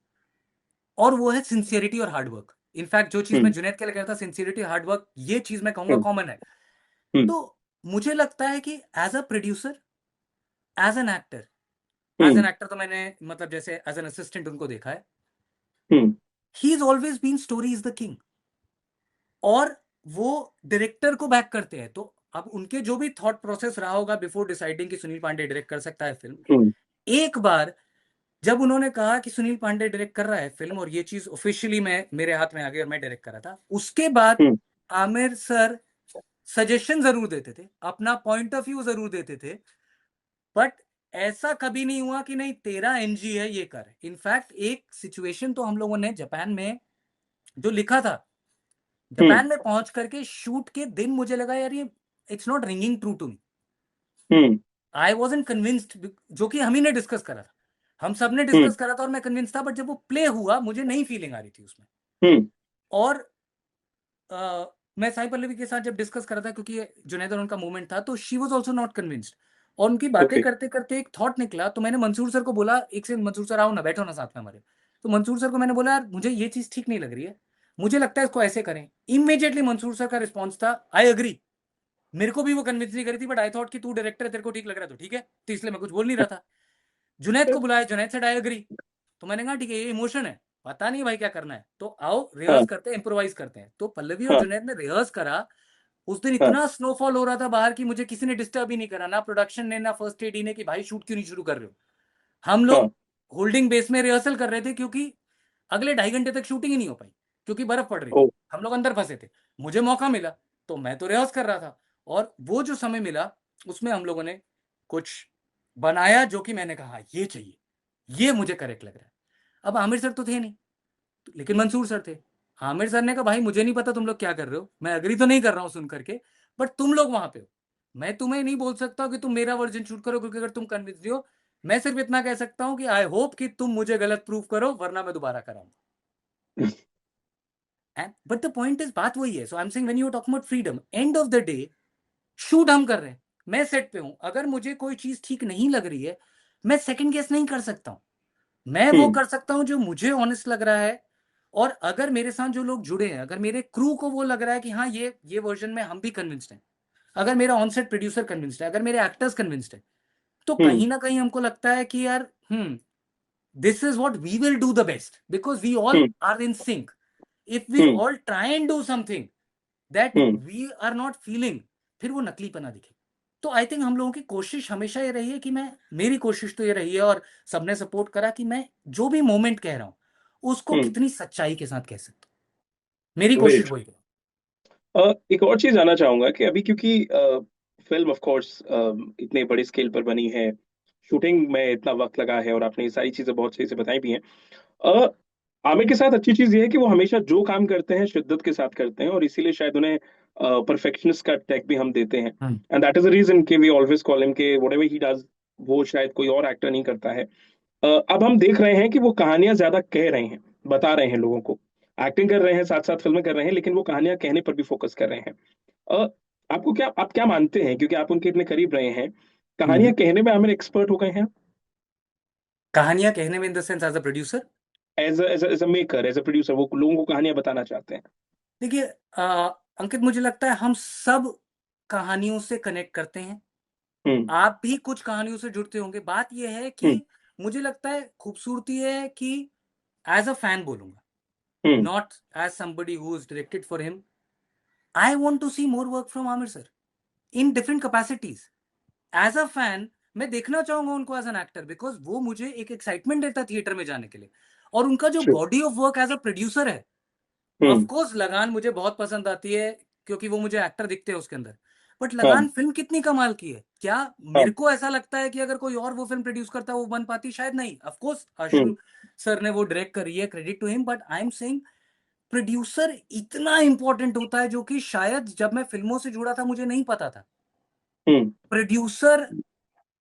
और वो है सिंसियरिटी और हार्डवर्क। इनफैक्ट जो चीज मैं हम्म जुनैद के लिए कहता था सिंसियरिटी हार्डवर्क, ये चीज मैं कहूंगा हम्म कॉमन है। हम्म तो मुझे लगता है कि as a producer, as an actor, as an hmm actor तो मैंने मतलब जैसे एज एन असिस्टेंट उनको देखा है, hmm he is always been story is the king, और वो डायरेक्टर को बैक करते हैं। तो अब उनके जो भी थॉट प्रोसेस रहा होगा बिफोर डिसाइडिंग कि सुनील पांडे डायरेक्ट कर सकता है फिल्म, हम्म एक बार जब उन्होंने कहा कि सुनील पांडे डायरेक्ट कर रहा है फिल्म और ये चीज ऑफिशियली मैं मेरे हाथ में आ गई और मैं डायरेक्ट कर रहा था, उसके बाद हम्म आमिर सर सजेशन जरूर देते थे, अपना पॉइंट ऑफ व्यू जरूर देते थे, बट ऐसा कभी नहीं हुआ कि नहीं तेरा एनजी है ये कर। इनफैक्ट एक सिचुएशन तो हम लोगों ने जापान में जो लिखा था, हम्म जापान में पहुंच करके शूट के दिन मुझे लगा यार ये it's not ringing true to me, hmm I wasn't convinced, जो कि हम ही ने डिस्कस करा था, हम सब ने हम्म डिस्कस करा था और मैं कन्विंस था, बट जब वो प्ले हुआ मुझे नहीं फीलिंग आ रही थी उसमें। हम्म और मैं साई पल्लवी के साथ जब डिस्कस कर रहा था, क्योंकि जुनैद और उनका मूवमेंट था, तो she was also not convinced. और उनकी बातें ओके। करते करते एक थॉट निकला, तो मैंने मंसूर सर को बोला, एक से मंसूर सर आओ ना बैठो ना साथ में हमारे। तो मंसूर सर को मैंने बोला यार मुझे ये चीज ठीक नहीं लग रही है, मुझे लगता है इसको ऐसे करें। इमीडिएटली मंसूर सर का रिस्पॉन्स था आई एग्री। मेरे को भी वो कन्विंस नहीं करी थी, बट आई थॉट कि तू डायरेक्टर है तेरे को ठीक लग रहा है तो ठीक है, तो इसलिए मैं कुछ बोल नहीं रहा था। जुनैद को बुलाया, जुनैद से आई एग्री। तो मैंने कहा ठीक है ये इमोशन है, पता नहीं भाई क्या करना है, तो आओ रिहर्स हाँ करते हैं, इम्प्रोवाइज करते हैं। तो पल्लवी और हाँ जुनैद ने रिहर्स करा। उस दिन हाँ इतना स्नोफॉल हो रहा था बाहर की मुझे किसी ने डिस्टर्ब ही नहीं करा, ना प्रोडक्शन ने ना फर्स्ट एडी ने कि भाई शूट क्यों नहीं शुरू कर रहे हो। हम हाँ। लोग होल्डिंग बेस में रिहर्सल कर रहे थे, क्योंकि अगले 2.5 घंटे तक शूटिंग ही नहीं हो पाई क्योंकि बर्फ पड़ रही ओ। थी, हम लोग अंदर फंसे थे। मुझे मौका मिला तो मैं तो रिहर्स कर रहा था, और वो जो समय मिला उसमें हम लोगों ने कुछ बनाया जो कि मैंने कहा ये चाहिए, ये मुझे करेक्ट लग रहा है। अब आमिर सर तो थे नहीं, लेकिन मंसूर सर थे। आमिर सर ने कहा भाई मुझे नहीं पता तुम लोग क्या कर रहे हो, मैं अग्री तो नहीं कर रहा हूं सुन करके, बट तुम लोग वहां पे हो, मैं तुम्हें नहीं बोल सकता कि तुम मेरा वर्जन शूट करो, क्योंकि अगर तुम कन्विंस हो, मैं सिर्फ इतना कह सकता हूं कि आई होप कि तुम मुझे गलत प्रूफ करो वरना मैं दोबारा कराऊंगा। And but the point is, बात वही है। So I am saying when you talk about freedom, end of the day shoot हम कर रहे हैं, मैं सेट पे हूं, अगर मुझे कोई चीज ठीक नहीं लग रही है मैं सेकंड गेस नहीं कर सकता हूं, मैं वो हम्म कर सकता हूं जो मुझे ऑनेस्ट लग रहा है। और अगर मेरे साथ जो लोग जुड़े हैं, अगर मेरे क्रू को वो लग रहा है कि हाँ ये वर्जन में हम भी कन्विंस्ड हैं, अगर मेरा ऑनसेट प्रोड्यूसर कन्विंस्ड है, अगर मेरे एक्टर्स कन्विंस्ड है, तो हम्म कहीं ना कहीं हमको लगता है कि यार this is what we will do the best because we all hmm are in sync. If we hmm all try and do something that hmm. We are not feeling, फिर वो नकलीपना दिखे। तो आई थिंक हम लोगों की कोशिश हमेशा ये रही है कि मेरी कोशिश तो ये रही है, और सबने सपोर्ट करा, कि मैं जो भी मोमेंट कह रहा हूं उसको हम्म। कितनी सच्चाई के साथ कह सकता हूं। मेरी वेरी कोशिश ट्रू। वही है। एक और चीज जानना चाहूंगा कि अभी क्योंकि फिल्म ऑफ कोर्स इतने बड़े स्केल पर बनी है, शूटिंग में इतना वक्त लगा है, और आपने ये सारी चीजें बहुत सही से बताई भी हैं। अ, आमिर के साथ अच्छी चीज ये है कि वो हमेशा जो काम करते हैं शिद्दत के साथ करते हैं, और इसीलिए शायद उन्हें परफेक्शनिस्ट का टैग भी हम देते हैं। हम्म। And that is the reason कि we always call him K whatever he does वो शायद कोई और एक्टर नहीं करता है। अब हम देख रहे हैं कि वो कहानियां ज्यादा कह रहे हैं, बता रहे हैं लोगों को। एक्टिंग कर रहे हैं, साथ साथ फिल्में कर रहे हैं, लेकिन वो कहानियां कहने पर भी फोकस कर रहे हैं। अ, आप क्या मानते हैं, क्योंकि आप उनके इतने करीब रहे हैं, कहानियां हम्म। कहने में आमिर एक्सपर्ट हो गए हैं कहानियां कहने में in the sense as a producer? As a maker, as a producer, वो लोगों को कहानियां बताना चाहते हैं? देखिए, अंकित, मुझे लगता है हम सब कहानियों से कनेक्ट करते हैं। हम्म। आप भी कुछ कहानियों से जुड़ते होंगे। बात यह है कि हम्म। मुझे लगता है खूबसूरती है कि एज अ फैन बोलूंगा, hmm. Not as somebody who is directed for him, I want to see more work from Aamir sir in different capacities. As a fan मैं देखना चाहूंगा उनको एज एन एक्टर, बिकॉज वो मुझे एक एक्साइटमेंट देता है थिएटर में जाने के लिए। और उनका जो true. Body of work as a producer है, ऑफ हम्म। कोर्स लगान मुझे बहुत पसंद आती है, क्योंकि वो मुझे एक्टर दिखते हैं उसके अंदर। बट हाँ। लगान फिल्म कितनी कमाल की है, क्या हाँ। मेरे को ऐसा लगता है कि अगर कोई और वो फिल्म प्रोड्यूस करता वो बन पाती? शायद नहीं। Of course hmm. Arjun sir ने वो डायरेक्ट करी है, credit to him, but I am saying producer इतना इंपॉर्टेंट होता है, जो कि शायद जब मैं फिल्मों से जुड़ा था मुझे नहीं पता था। हम्म। प्रोड्यूसर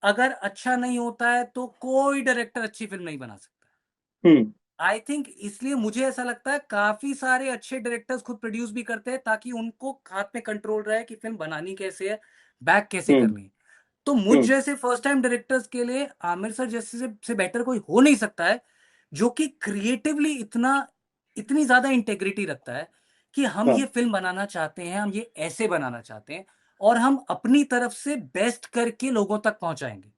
अगर अच्छा नहीं होता है तो कोई डायरेक्टर अच्छी फिल्म नहीं बना सकता। हम्म। आई थिंक इसलिए मुझे ऐसा लगता है काफी सारे अच्छे डायरेक्टर्स खुद प्रोड्यूस भी करते हैं, ताकि उनको हाथ में कंट्रोल रहे कि फिल्म बनानी कैसे है, बैक कैसे हम्म। करनी है। तो मुझ हम्म। जैसे फर्स्ट टाइम डायरेक्टर्स के लिए आमिर सर जैसे से बेटर कोई हो नहीं सकता है, जो कि क्रिएटिवली इतनी ज्यादा इंटेग्रिटी रखता है कि हम हाँ। ये फिल्म बनाना चाहते हैं, हम ये ऐसे बनाना चाहते हैं, और हम अपनी तरफ से बेस्ट करके लोगों तक पहुंचाएंगे।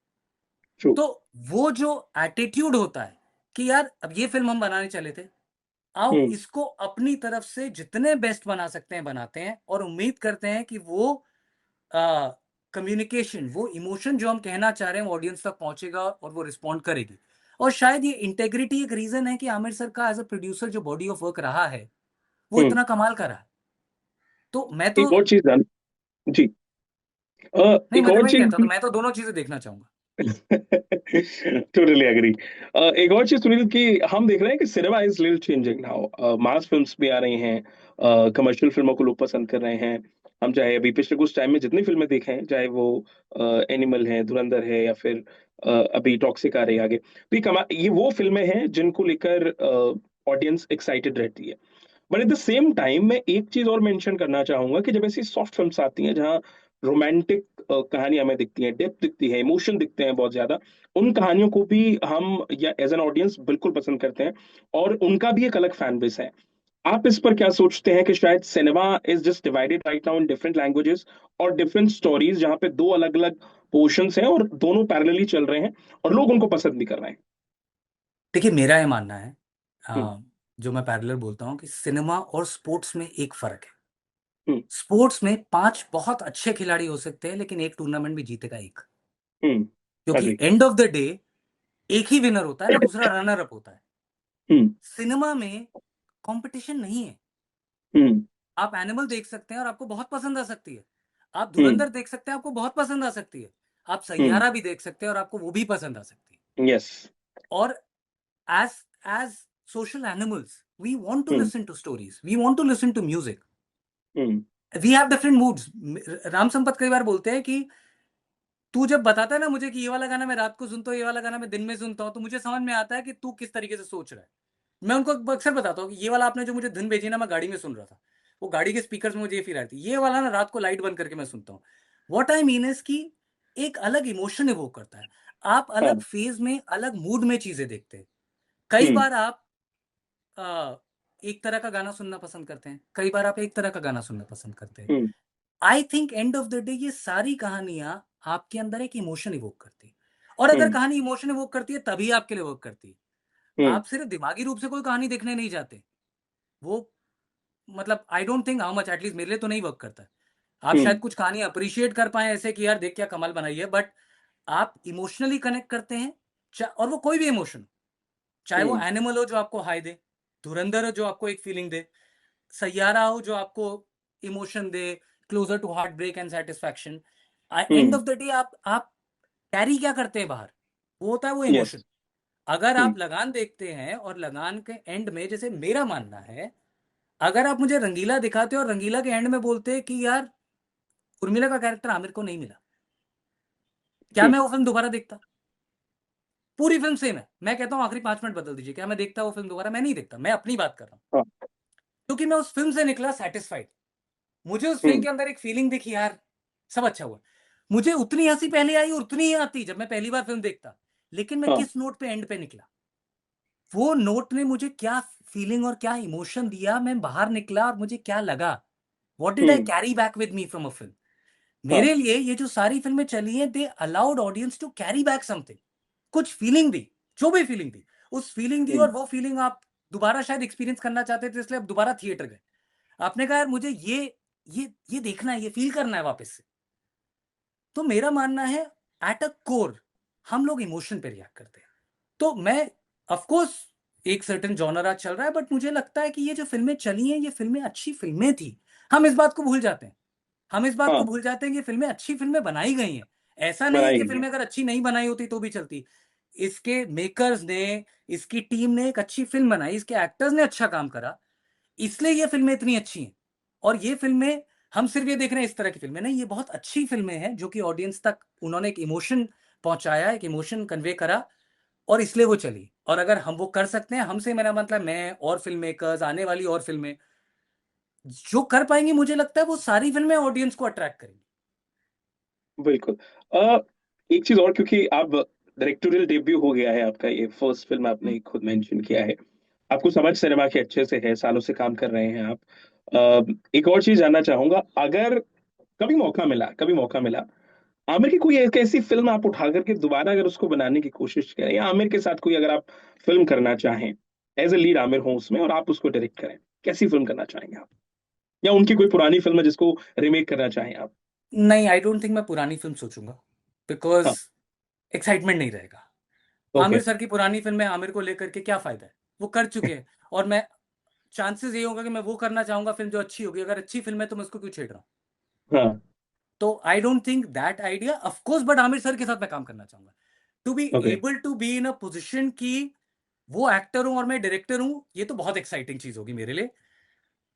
ट्रू। तो वो जो एटीट्यूड होता है कि यार अब ये फिल्म हम बनाने चले थे, आओ हम्म। इसको अपनी तरफ से जितने बेस्ट बना सकते हैं बनाते हैं, और उम्मीद करते हैं कि वो कम्युनिकेशन, वो इमोशन जो हम कहना चाह रहे हैं वो ऑडियंस तक पहुंचेगा और वो रिस्पॉन्ड करेगी। और शायद ये इंटेग्रिटी एक रीजन है कि आमिर सर का एज अ प्रोड्यूसर जो बॉडी ऑफ वर्क रहा है वो हम्म। इतना कमाल का रहा है। तो मैं तो एक और चीज जान जी। नहीं, एक मैं और वही कहता, तो चीज मैं तो दोनों चीजें देखना चाहूंगा। Totally agree. एक और चीज सुनील, कि हम देख रहे हैं कि cinema is little changing now. Mass films भी आ रही हैं, कमर्शियल फिल्मों को लोग पसंद कर रहे हैं। हम चाहे अभी पिछले कुछ टाइम में जितनी फिल्में देखें, चाहे वो एनिमल है, धुरंधर है, या फिर अभी टॉक्सिक आ रही है आगे, तो ये वो फिल्में हैं जिनको लेकर ऑडियंस एक्साइटेड रहती है। But at the same time मैं एक चीज और मेंशन करना चाहूंगा कि जब ऐसी सॉफ्ट फिल्म्स आती हैं जहाँ रोमांटिक कहानी हमें दिखती है, डेप्थ दिखती है, इमोशन दिखते हैं बहुत ज्यादा, उन कहानियों को भी हम या एज एन ऑडियंस बिल्कुल पसंद करते हैं, और उनका भी एक अलग फैन बेस है। आप इस पर क्या सोचते हैं कि शायद cinema is just divided right now in different languages और डिफरेंट स्टोरीज, जहाँ पे दो अलग अलग पोर्शंस हैं और दोनों पैरेलली चल रहे हैं, और लोग उनको पसंद भी कर रहे हैं? देखिए, मेरा ये मानना है, हम्म। जो मैं पैरेलल बोलता हूँ, कि सिनेमा और स्पोर्ट्स में एक फर्क है। हम्म। स्पोर्ट्स में 5 बहुत अच्छे खिलाड़ी हो सकते हैं, लेकिन एक टूर्नामेंट भी जीतेगा एक। हम्म। क्योंकि agree. And of the day एक ही विनर होता है और दूसरा रनर अप होता है। हम्म। सिनेमा में कंपटीशन नहीं है। हम्म। आप एनिमल देख सकते हैं और आपको बहुत पसंद आ सकती है। आप हम्म। धुरंधर देख सकते हैं, आपको बहुत पसंद आ सकती है। आप हम्म। सैयारा भी देख सकते हैं और आपको वो भी पसंद आ सकती है। यस। और as as social animals we want to hmm. Listen to stories, we want to listen to music, hmm. We have different moods. Ram Sampat कई बार बोलते हैं कि तू जब बताता है ना मुझे कि ये वाला गाना मैं रात को सुनता हूँ, ये वाला गाना मैं दिन में सुनता हूँ, तो मुझे समझ में आता है कि तू किस तरीके से सोच रहा है। मैं उनको अक्सर बताता हूँ कि ये वाला आपने जो मुझे धुन भेजी ना, मैं गाड़ी में सुन रहा था, वो गाड़ी के स्पीकर में मुझे ये फील आती है। ये वाला ना रात को लाइट बंद करके मैं सुनता हूँ। वॉट आई मीन इज कि एक अलग इमोशन इवोक करता है। आप अलग हाँ। फेज में, अलग मूड में चीजें देखते हैं। कई हम्म। बार आप आ, एक तरह का गाना सुनना पसंद करते हैं, कई बार आप एक तरह का गाना सुनना पसंद करते हैं। Hmm. I think end of the day ये सारी कहानियां आपके अंदर एक इमोशन इवोक करती है। और अगर हम्म। कहानी इमोशन इवोक करती है तभी आपके लिए वर्क करती है। हम्म। आप सिर्फ दिमागी रूप से कोई कहानी देखने नहीं जाते। वो मतलब आई don't think how much, at least मेरे लिए तो नहीं वर्क करता है। आप हम्म। शायद कुछ कहानी अप्रिशिएट कर पाए ऐसे कि यार देख क्या कमाल बनाई है, बट आप इमोशनली कनेक्ट करते हैं, और वो कोई भी इमोशन, चाहे वो हम्म। एनिमल हो जो आपको हाई दे, धुरंधर हो जो आपको एक फीलिंग दे, सैयारा हो जो आपको इमोशन दे, closer to heartbreak and satisfaction. And hmm. Of the day आप कैरी क्या करते हैं बाहर, वो होता है वो यस। इमोशन। अगर हम्म। आप लगान देखते हैं और लगान के एंड में, जैसे मेरा मानना है, अगर आप मुझे रंगीला दिखाते हो और रंगीला के एंड में बोलते हैं कि यार उर्मिला का कैरेक्टर आमिर को नहीं मिला, क्या हम्म। मैं वो फिल्म दोबारा देखता? पूरी फिल्म सेम है, मैं कहता हूँ आखिरी 5 मिनट बदल दीजिए, क्या मैं देखता वो फिल्म दोबारा? मैं नहीं देखता, मैं अपनी बात कर रहा हूँ। हाँ। क्योंकि मैं उस फिल्म से निकला सेटिस्फाइड, मुझे उस फिल्म हम्म। के अंदर एक फीलिंग दिखी, यार सब अच्छा हुआ। मुझे उतनी हंसी पहले आई और उतनी ही आती जब मैं पहली बार फिल्म देखता, लेकिन मैं हाँ। किस नोट पे एंड पे निकला, वो नोट ने मुझे क्या फीलिंग और क्या इमोशन दिया, मैं बाहर निकला और मुझे क्या लगा, what did I hmm. Carry back with me from a film. हाँ। मेरे लिए ये जो सारी फिल्में चली हैं, they allowed audience to carry back something, कुछ फीलिंग दी, जो भी फीलिंग दी, उस फीलिंग दी, हम्म। और वो फीलिंग आप दोबारा शायद एक्सपीरियंस करना चाहते थे, इसलिए आप दोबारा थिएटर गए। आपने कहा यार मुझे ये देखना है, ये फील करना है वापस से। तो मेरा मानना है, एट अ कोर हम लोग इमोशन पे रिएक्ट करते हैं। तो मैं, ऑफ कोर्स, एक सर्टेन जॉनर आज चल रहा है, बट मुझे लगता है कि ये जो फिल्में चली हैं, ये फिल्में अच्छी फिल्में थी। हम इस बात को भूल जाते हैं, हम इस बात को हाँ। भूल जाते हैं कि फिल्में अच्छी फिल्में बनाई गई हैं। ऐसा नहीं है बनाई कि गई है। फिल्में अगर अच्छी नहीं बनाई होती तो भी चलती। इसके मेकर्स ने, इसकी टीम ने एक अच्छी फिल्म बनाई, इसके एक्टर्स ने अच्छा काम करा, इसलिए ये फिल्में इतनी अच्छी हैं। और ये फिल्में, हम सिर्फ ये देख रहे हैं इस तरह की फिल्में नहीं, ये बहुत अच्छी फिल्में हैं जो कि ऑडियंस तक उन्होंने एक इमोशन पहुंचाया, एक इमोशन कन्वे करा, और इसलिए वो चली। और अगर हम वो कर सकते हैं, हमसे मेरा मतलब मैं और फिल्म मेकर्स, आने वाली और फिल्में जो कर पाएंगे, मुझे लगता है वो सारी फिल्में ऑडियंस को अट्रैक्ट करेंगी। बिल्कुल। एक चीज और, क्योंकि आप डायरेक्टोरियल डेब्यू हो गया है आपका, ये फर्स्ट फिल्म आपने खुद मेंशन किया है, आपको समझ सिनेमा के अच्छे से है, सालों से काम कर रहे हैं आप। एक और चीज जानना चाहूंगा, अगर कभी मौका मिला, आमिर की कोई एक ऐसी फिल्म आप उठा करके दोबारा अगर उसको बनाने की कोशिश करें, या आमिर के साथ कोई अगर आप फिल्म करना चाहें, एज ए लीड आमिर हो उसमें और आप उसको डायरेक्ट करें, कैसी फिल्म करना चाहेंगे आप? या उनकी कोई पुरानी फिल्म है जिसको रिमेक करना चाहें आप? नहीं, आई डोंट थिंक मैं पुरानी फिल्म सोचूंगा, बिकॉज हाँ। एक्साइटमेंट नहीं रहेगा। ओके। आमिर सर की पुरानी फिल्में, आमिर को लेकर के क्या फायदा है, वो कर चुके हैं। और मैं, चांसेस ये होगा कि मैं वो करना चाहूंगा फिल्म जो अच्छी होगी, अगर अच्छी फिल्म है तो मैं उसको क्यों छेड़ रहा हूँ। हाँ। तो I don't think that idea, of course, but Aamir sir के साथ मैं काम करना चाहूंगा, to be okay. Able to be in a position की वो एक्टर हूं और मैं डायरेक्टर हूं, ये तो बहुत एक्साइटिंग चीज होगी मेरे लिए।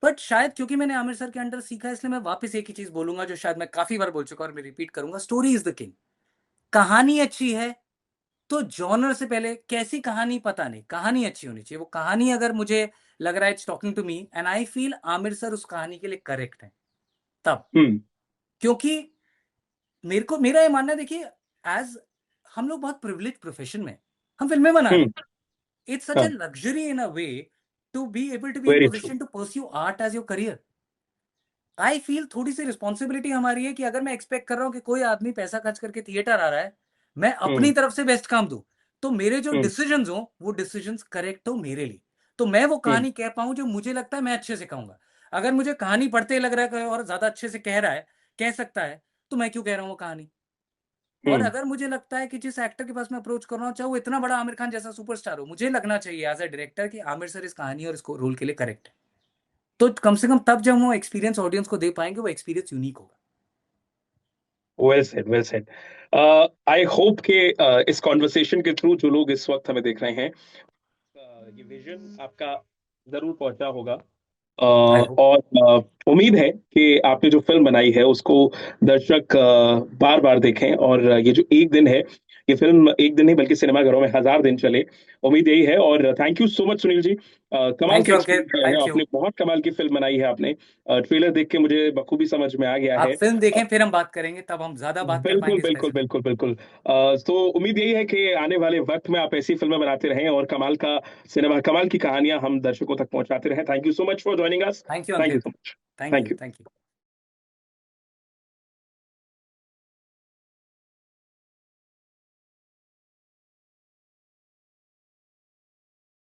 बट शायद क्योंकि मैंने आमिर सर के अंडर सीखा है, इसलिए मैं वापस एक ही चीज बोलूंगा जो शायद मैं काफी बार बोल चुका और मैं रिपीट करूंगा, स्टोरी इज द किंग। कहानी अच्छी है तो जॉनर से पहले, कैसी कहानी पता नहीं, कहानी अच्छी होनी चाहिए। वो कहानी अगर मुझे लग रहा है it's talking to me and I feel Aamir sir उस कहानी के लिए करेक्ट है, तब। हम्म। क्योंकि मेरे को, मेरा ये मानना है, देखिए, एज हम लोग बहुत प्रिविलेज प्रोफेशन में हैं, हम फिल्में बना रहे हम्म। हैं, इट्स सच ए हाँ। Luxury in a way to be able to be in very true. Position to pursue art as your career. I feel थोड़ी सी रिस्पॉन्सिबिलिटी हमारी है कि अगर मैं एक्सपेक्ट कर रहा हूं कि कोई आदमी पैसा खर्च करके थिएटर आ रहा है, मैं अपनी हम्म। तरफ से बेस्ट काम दूं, तो मेरे जो हम्म। डिसीजंस हो वो डिसीजंस करेक्ट हो मेरे लिए, तो मैं वो हम्म। कहानी कह पाऊं जो मुझे लगता है मैं अच्छे से कहूंगा। अगर मुझे कहानी पढ़ते ही लग रहा है कि और ज्यादा अच्छे से कह रहा है, कह सकता है, तो मैं क्यों कह रहा हूं वो कहानी। और हम्म। अगर मुझे लगता है कि जिस एक्टर के पास मैं अप्रोच कर रहा हूँ, चाहे वो इतना बड़ा आमिर खान जैसा सुपरस्टार हो, मुझे लगना चाहिए एज अ डायरेक्टर कि आमिर सर इस कहानी और इस रोल के लिए करेक्ट है, तो कम से कम तब जब वो एक्सपीरियंस ऑडियंस को दे पाएंगे, वो एक्सपीरियंस यूनिक होगा। Well said, well said. I hope कि इस कॉन्वर्सेशन के थ्रू जो लोग इस वक्त हमें देख रहे हैं, ये विजन आपका जरूर पहुंचा होगा। I hope. और उम्मीद है कि आपने जो फिल्म बनाई है उसको दर्शक बार बार देखें, और ये जो एक दिन है, ये फिल्म एक दिन नहीं बल्कि सिनेमाघरों में 1000 दिन चले। उम्मीद यही है। और thank you so much Sunil ji, कमाल थैंक का यू अंकित, एक्सपीरियंस है, थैंक यू। आपने बहुत कमाल की फिल्म बनाई है आपने। ट्रेलर देख के मुझे बखूबी समझ में आ गया आप है। फिल्म देखें फिर हम बात करेंगे, तब हम ज्यादा बात कर बिल्कुल पाएंगे बिल्कुल स्पेसिफिक। बिल्कुल बिल्कुल। तो उम्मीद यही है कि आने वाले वक्त में आप ऐसी फिल्में बनाते रहें और कमाल का सिनेमा, कमाल की कहानियां हम दर्शकों तक पहुंचाते रहें। Thank you so much for joining us. Thank you thank you Ankit, so much. Thank thank you, you. Thank you.